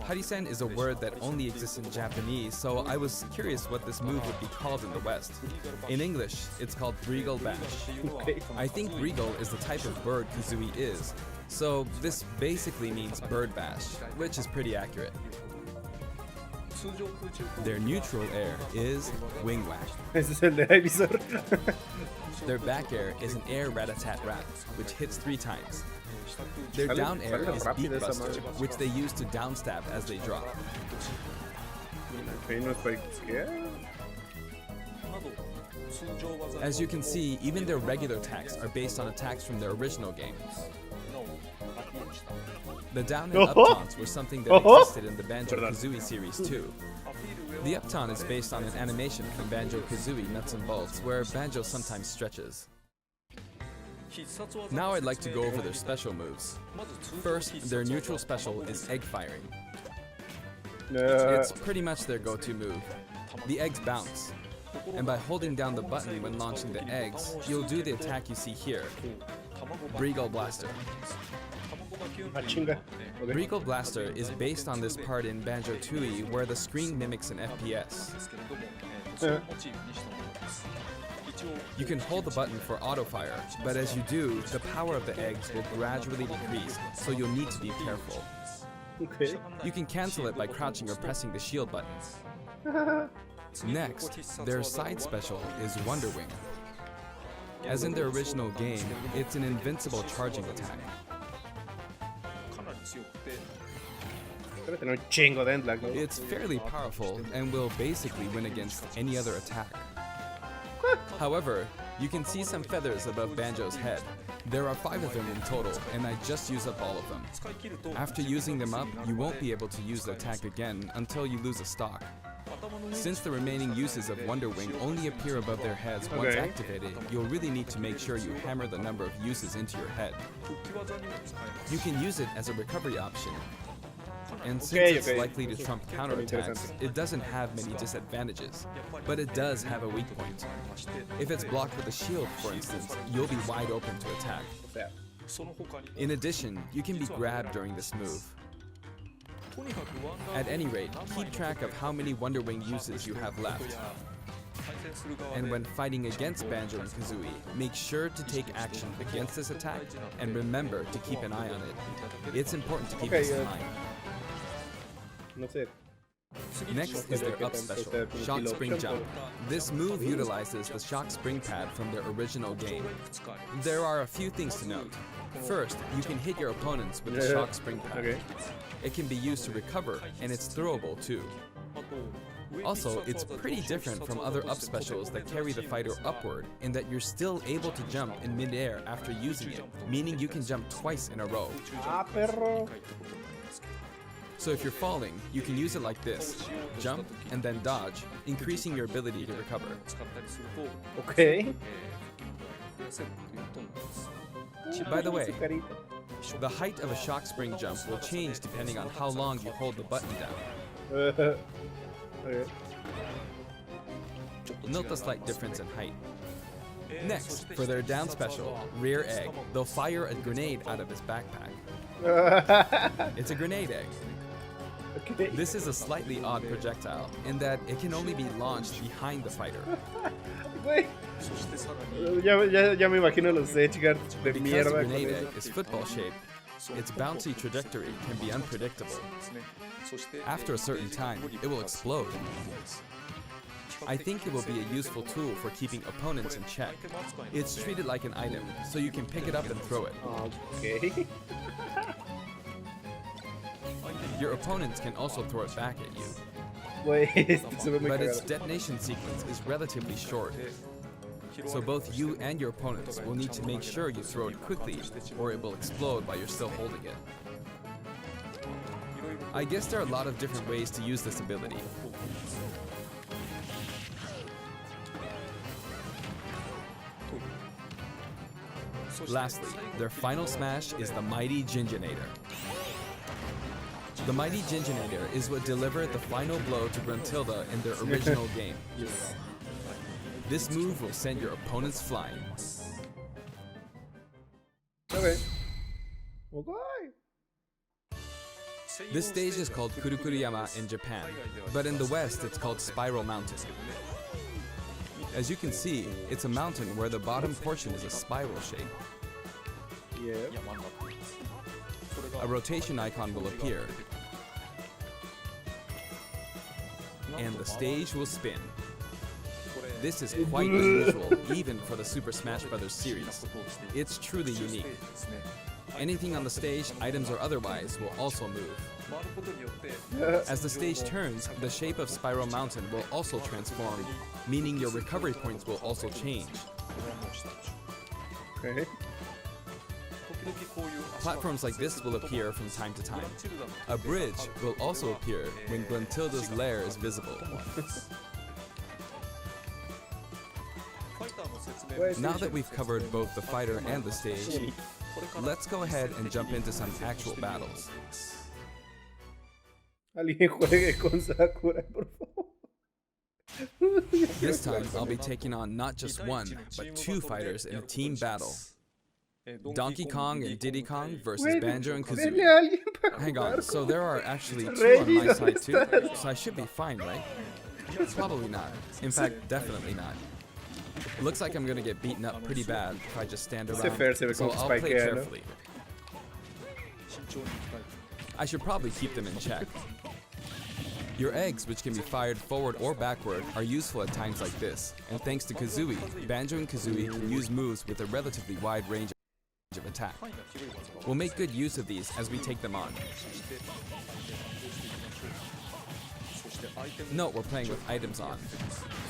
Harisen is a word that only exists in Japanese, so I was curious what this move would be called in the West. In English, it's called Breagle Bash. I think Breagle is the type of bird Kazooie is, so this basically means bird bash, which is pretty accurate. Their neutral air is Wing Whack. Ese es el de Ivysaur. Their back air is an air rat-a-tat-rat, which hits 3 times. Their down air is Beak Buster, which they use to downstab as they drop. As you can see, even their regular attacks are based on attacks from their original game. The down and up taunts were something that existed in the Banjo-Kazooie series too. The up taunt is based on an animation from Banjo-Kazooie Nuts and Bolts, where Banjo sometimes stretches. Now I'd like to go over their special moves. First, their neutral special is egg firing. It's pretty much their go-to move. The eggs bounce, and by holding down the button when launching the eggs, you'll do the attack you see here, Breagle Blaster. Breagle Blaster is based on this part in Banjo-Tooie where the screen mimics an FPS. You can hold the button for auto-fire, but as you do, the power of the eggs will gradually decrease, so you'll need to be careful. Okay. You can cancel it by crouching or pressing the shield button. Next, their side special is Wonder Wing. As in the original game, it's an invincible charging attack. It's fairly powerful and will basically win against any other attack. However, you can see some feathers above Banjo's head. There are 5 of them in total, and I just used up all of them. After using them up, you won't be able to use the attack again until you lose a stock. Since the remaining uses of Wonder Wing only appear above their heads once activated, you'll really need to make sure you hammer the number of uses into your head. You can use it as a recovery option. And since it's likely to trump counterattacks, it doesn't have many disadvantages, but it does have a weak point. If it's blocked with a shield, for instance, you'll be wide open to attack. In addition, you can be grabbed during this move. At any rate, keep track of how many Wonder Wing uses you have left. And when fighting against Banjo and Kazooie, make sure to take action against this attack and remember to keep an eye on it. It's important to keep this in mind. Next is their up special, Shock Spring Jump. This move utilizes the Shock Spring pad from their original game. There are a few things to note. First, you can hit your opponents with the Shock Spring pad. It can be used to recover, and it's throwable too. Also, it's pretty different from other up specials that carry the fighter upward in that you're still able to jump in midair after using it, meaning you can jump twice in a row. So if you're falling, you can use it like this, jump and then dodge, increasing your ability to recover. Okay. By the way, the height of a shock spring jump will change depending on how long you hold the button down. Note the slight difference in height. Next, for their down special, Rear Egg, they'll fire a grenade out of his backpack. It's a grenade egg. Okay. This is a slightly odd projectile in that it can only be launched behind the fighter. Ya me imagino los edgeguards de Because mierda. the grenade egg is football shaped, its bouncy trajectory can be unpredictable. After a certain time, it will explode. I think it will be a useful tool for keeping opponents in check. It's treated like an item, so you can pick it up and throw it. Okay. Your opponents can also throw it back at you. But But its detonation sequence is relatively short. So both you and your opponents will need to make sure you throw it quickly, or it will explode while you're still holding it. I guess there are a lot of different ways to use this ability. Lastly, their final smash is the Mighty Ginginator. The Mighty Ginginator is what delivered the final blow to Gruntilda in their original game. This move will send your opponents flying. Okay. This stage is called Kurukuruyama in Japan, but in the West it's called Spiral Mountain. As you can see, it's a mountain where the bottom portion is a spiral shape. Yeah. A rotation icon will appear, and the stage will spin. This is quite unusual, even for the Super Smash Bros. Series. It's truly unique. Anything on the stage, items or otherwise, will also move. As the stage turns, the shape of Spiral Mountain will also transform, meaning your recovery points will also change. Okay. Platforms like this will appear from time to time. A bridge will also appear when Gruntilda's lair is visible. Now that we've covered both the fighter and the stage, let's go ahead and jump into some actual battles. Alguien juegue con Sakura, por favor. This time, I'll be taking on not just one, but 2 fighters in a team battle. Donkey Kong and Diddy Kong versus Banjo and Kazooie. Hang on, so there are actually 2 on my side too, so I should be fine, right? Probably not. In fact, definitely not. Looks like I'm gonna get beaten up pretty bad if I just stand around, so I'll play carefully. I should probably keep them in check. Your eggs, which can be fired forward or backward, are useful at times like this, and thanks to Kazooie, Banjo and Kazooie can use moves with a relatively wide range of attack. We'll make good use of these as we take them on. Note we're playing with items on.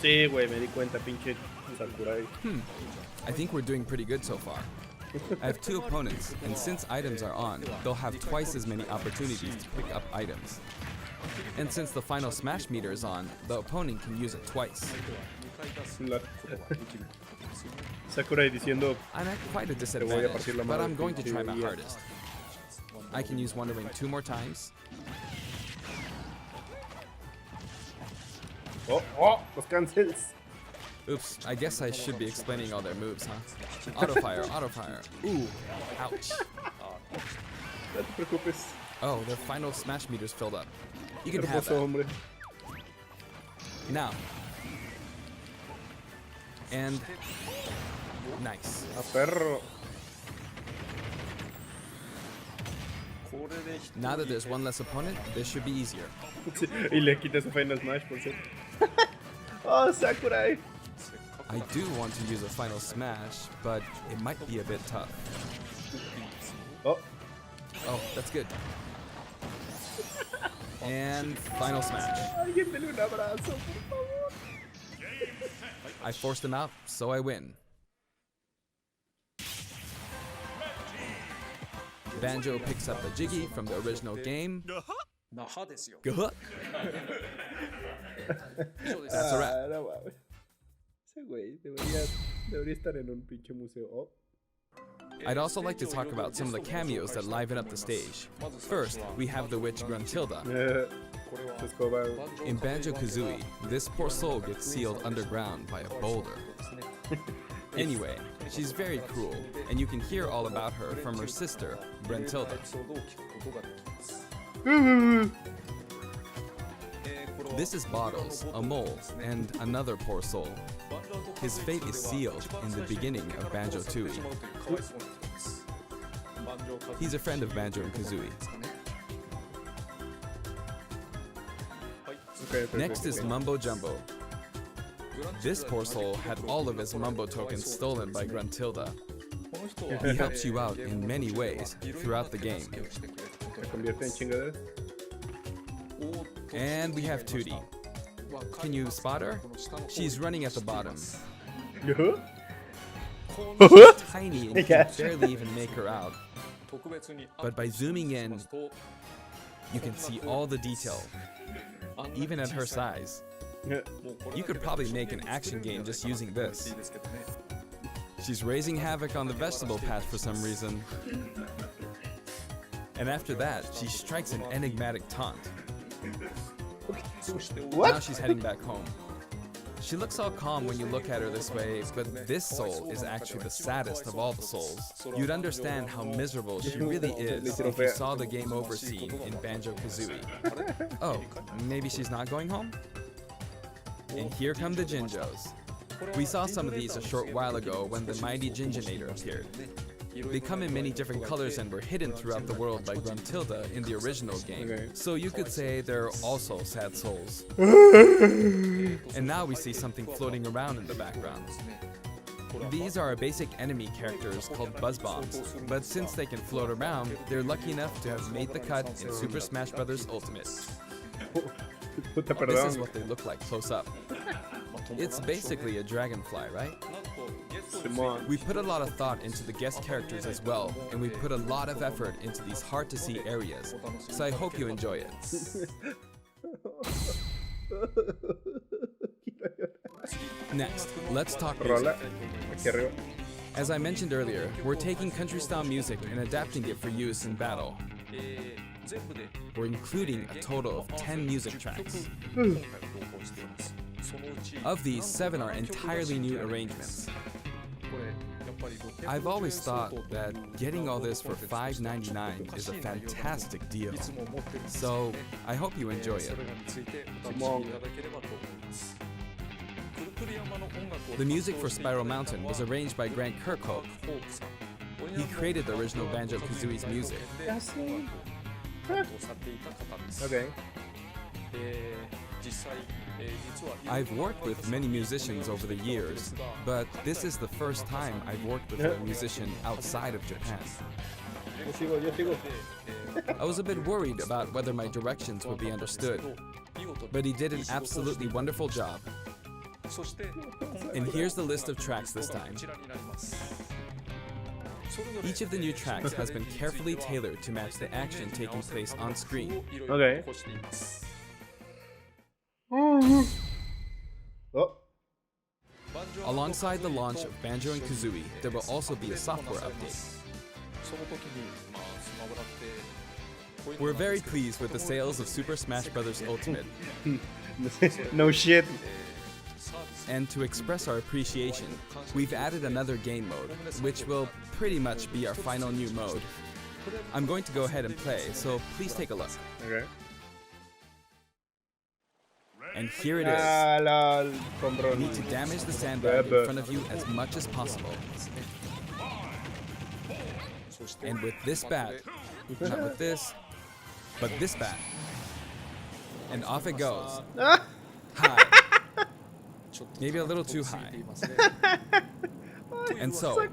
Sí, güey, me di cuenta, pinche Sakurai. I think we're doing pretty good so far. I have 2 opponents, and since items are on, they'll have twice as many opportunities to pick up items. And since the final smash meter is on, the opponent can use it twice. Sakurai diciendo, I'm at quite a disadvantage, but I'm going to try my hardest. I can use Wonder Wing 2 more times. Oh, los cancels. Oops, I guess I should be explaining all their moves, huh? Auto fire, auto fire. Ooh, ouch. No te preocupes. Oh, their final smash meter's filled up. You can have that. Now. And nice. A perro. Now that there's one less opponent, this should be easier. Y le quita su final smash, por cierto. Oh, Sakurai. I do want to use a final smash, but it might be a bit tough. Oh. Oh, that's good. And final smash. Alguien dele un abrazo, por favor. I forced him out, so I win. Banjo picks up a Jiggy from the original game. That's a wrap. No mames. Ese güey debería estar en un pinche museo. Oh. I'd also like to talk about some of the cameos that liven up the stage. First, we have the witch Gruntilda. In Banjo-Kazooie, this poor soul gets sealed underground by a boulder. Anyway, she's very cruel, and you can hear all about her from her sister, Gruntilda. This is Bottles, a mole, and another poor soul. His fate is sealed in the beginning of Banjo-Tooie. He's a friend of Banjo and Kazooie. Next is Mumbo Jumbo. This poor soul had all of his Mumbo tokens stolen by Gruntilda. He helps you out in many ways throughout the game. And we have Tootie. Can you spot her? She's running at the bottom. She's tiny and you can barely even make her out. But by zooming in, you can see all the detail, even at her size. You could probably make an action game just using this. She's raising havoc on the vegetable patch for some reason. And after that, she strikes an enigmatic taunt. What? Now she's heading back home. She looks all calm when you look at her this way, but this soul is actually the saddest of all the souls. You'd understand how miserable she really is if you saw the game over scene in Banjo-Kazooie. Oh, maybe she's not going home? And here come the Jinjos. We saw some of these a short while ago when the mighty Jinjonator appeared. They come in many different colors and were hidden throughout the world by Gruntilda in the original game. So you could say they're also sad souls. And now we see something floating around in the background. These are our basic enemy characters called Buzz Bombs, but since they can float around, they're lucky enough to have made the cut in Super Smash Bros. Ultimate. This is what they look like close up. It's basically a dragonfly, right? We put a lot of thought into the guest characters as well, and we put a lot of effort into these hard-to-see areas, so I hope you enjoy it. Next, let's talk music. As I mentioned earlier, we're taking country-style music and adapting it for use in battle. We're including a total of 10 music tracks. Of these, 7 are entirely new arrangements. I've always thought that getting all this for $5.99 is a fantastic deal. So, I hope you enjoy it. The music for Spiral Mountain was arranged by Grant Kirkhope. He created the original Banjo-Kazooie's music. Okay. I've worked with many musicians over the years, but this is the first time I've worked with a musician outside of Japan. I was a bit worried about whether my directions would be understood, but he did an absolutely wonderful job. And here's the list of tracks this time. Each of the new tracks has been carefully tailored to match the action taking place on screen. Okay. Oh. Alongside the launch of Banjo and Kazooie, there will also be a software update. We're very pleased with the sales of Super Smash Bros. Ultimate. No shit. And to express our appreciation, we've added another game mode, which will pretty much be our final new mode. I'm going to go ahead and play, so please take a look. Okay. And here it is. You need to damage the sandbag in front of you as much as possible. And with this bat, not with this, but this bat. And off it goes. High. Maybe a little too high. And so,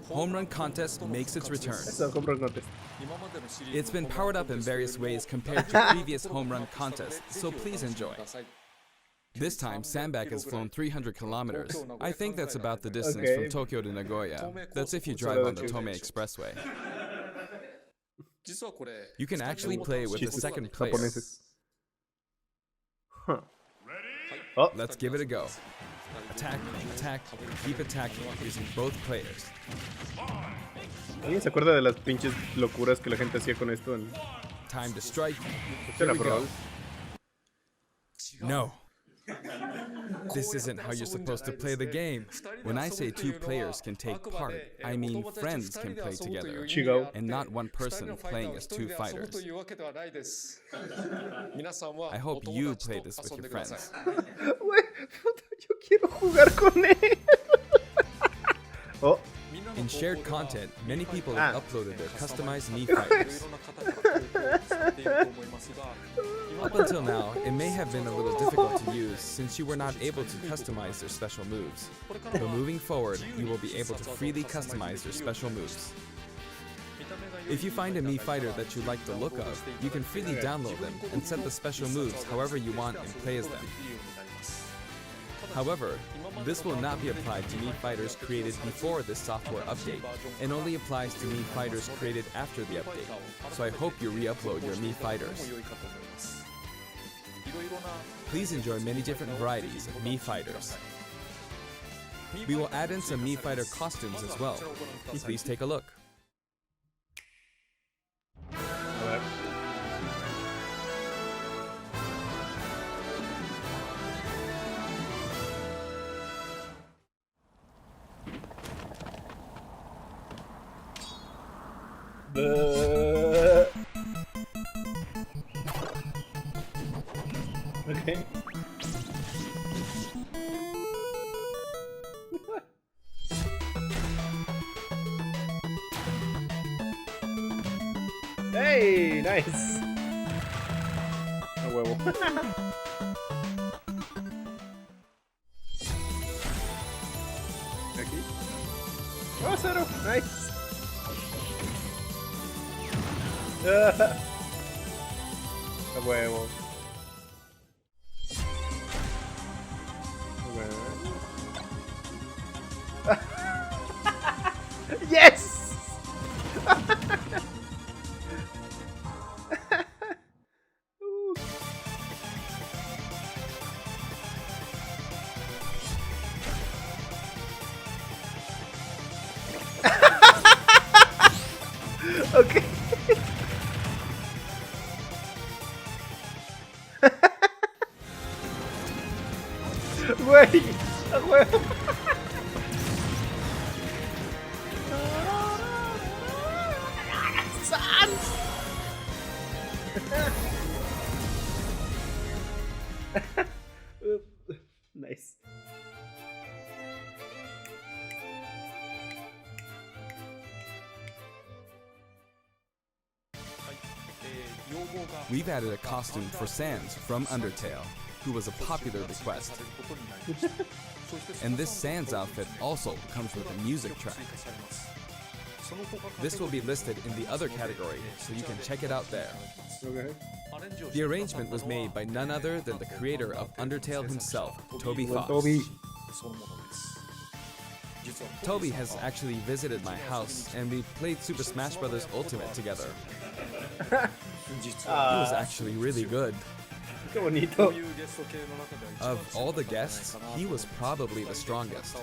Home Run Contest makes its return. It's been powered up in various ways compared to previous Home Run Contests, so please enjoy. This time, Sandbag has flown 300 kilometers. I think that's about the distance from Tokyo to Nagoya. That's if you drive on the Tomei Expressway. You can actually play with the second player. Huh. Oh. Let's give it a go. Attack, attack, keep attacking using both players. ¿Alguien se acuerda de las pinches locuras que la gente hacía con esto? Time to strike. Here we go. No. This isn't how you're supposed to play the game. When I say two players can take part, I mean friends can play together, and not one person playing as two fighters. I hope you play this with your friends. Yo quiero jugar con él. Oh. In shared content, many people have uploaded their customized Mii fighters. Up until now, it may have been a little difficult to use since you were not able to customize their special moves. But moving forward, you will be able to freely customize their special moves. If you find a Mii fighter that you like the look of, you can freely download them and set the special moves however you want and play as them. However, this will not be applied to Mii fighters created before this software update, and only applies to Mii fighters created after the update, so I hope you re-upload your Mii fighters. Please enjoy many different varieties of Mii fighters. We will add in some Mii fighter costumes as well. Please take a look. Okay. Hey, nice. A huevo. Aquí. Oh, Zero. Nice. A huevo. Yes! Okay. Güey, a huevo. Nice. We've added a costume for Sans from Undertale, who was a popular request. And this Sans outfit also comes with a music track. This will be listed in the other category, so you can check it out there. Okay. The arrangement was made by none other than the creator of Undertale himself, Toby Fox. Toby. Toby has actually visited my house, and we played Super Smash Bros. Ultimate together. He was actually really good. Qué bonito. Of all the guests, he was probably the strongest.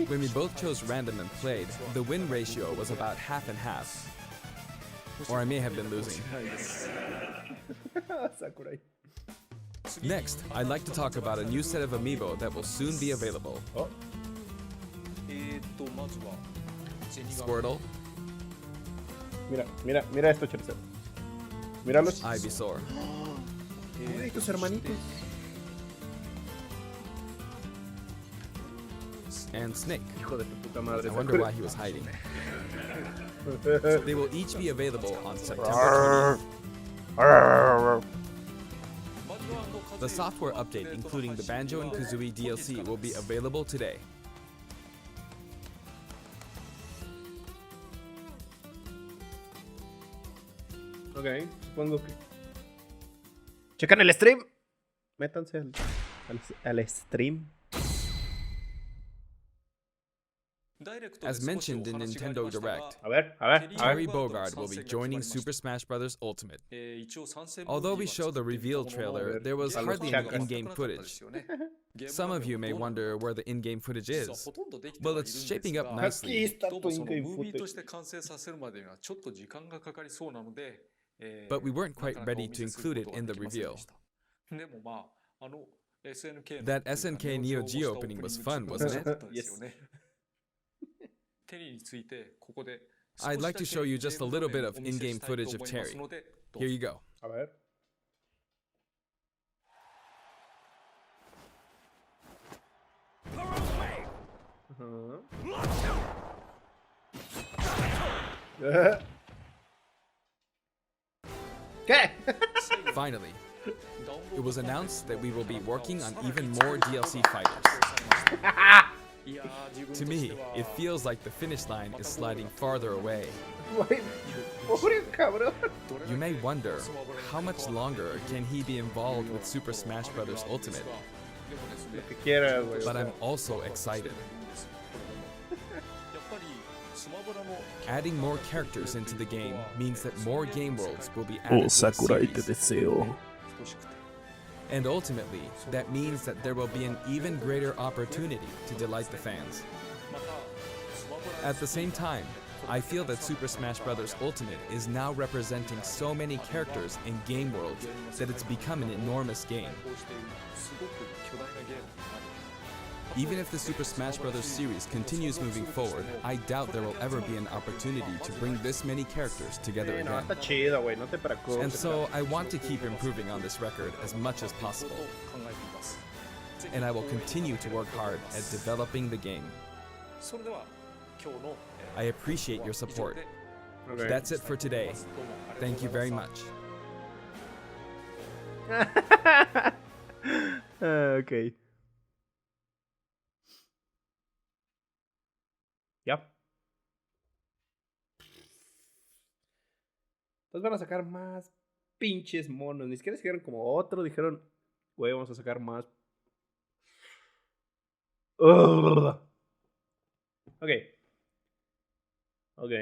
When we both chose random and played, the win ratio was about half and half. Or I may have been losing. Sakurai. Next, I'd like to talk about a new set of amiibo that will soon be available. Oh. Squirtle. Mira esto, Charizard. Míralos. Ivysaur. Ay, tus hermanitos. And Snake. Hijo de tu puta madre. I wonder why he was hiding. They will each be available on September 20th. The software update, including the Banjo and Kazooie DLC, will be available today. Ok, supongo que... Checan el stream. Métanse al stream. As mentioned in Nintendo Direct, A ver. Terry Bogard will be joining Super Smash Bros. Ultimate. Although we showed the reveal trailer, there was hardly any in-game footage. Some of you may wonder where the in-game footage is. Well, it's shaping up Aquí nicely, está tu in-game footage. but we weren't quite ready to include it in the reveal. That SNK Neo Geo opening was fun, wasn't it? Yes. I'd like to show you just a little bit of in-game footage of Terry. Here you go. A ver. ¿Qué? Finally, it was announced that we will be working on even more DLC fighters. To me, it feels like the finish line is sliding farther away. Pobre cabrón. You may wonder, how much longer can he be involved with Super Smash Bros. Ultimate? Lo que quiera, güey. But I'm also excited. Adding more characters into the game means that more game worlds will be added to the series. deseo. And ultimately, that means that there will be an even greater opportunity to delight the fans. At the same time, I feel that Super Smash Bros. Ultimate is now representing so many characters and game worlds that it's become an enormous game. Even if the Super Smash Bros. Series continues moving forward, I doubt there will ever be an opportunity to bring this many characters together No, again. está chido, güey. No te preocupes. And so I want to keep improving on this record as much as possible. And I will continue to work hard at developing the game. I appreciate your support. Okay. That's it for today. Thank you very much. Ok. Ya. Entonces van a sacar más pinches monos. Ni siquiera dijeron como otro. Dijeron, güey, vamos a sacar más. Ugh. Ok. Ok.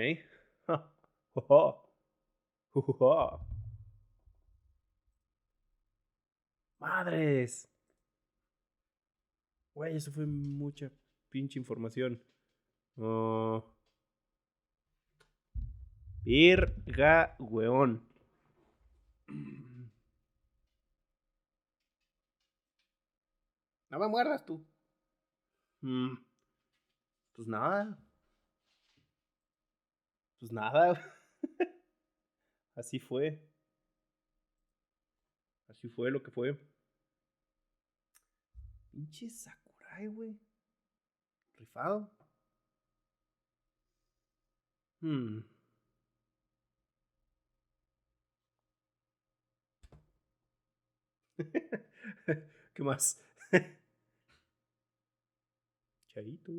Madres. Güey, eso fue mucha pinche información. Virga, weón. No me muerdas tú. Pues nada. Pues nada. Así fue. Así fue lo que fue. Pinche Sakurai, güey. Rifado. ¿Qué más? Chaito.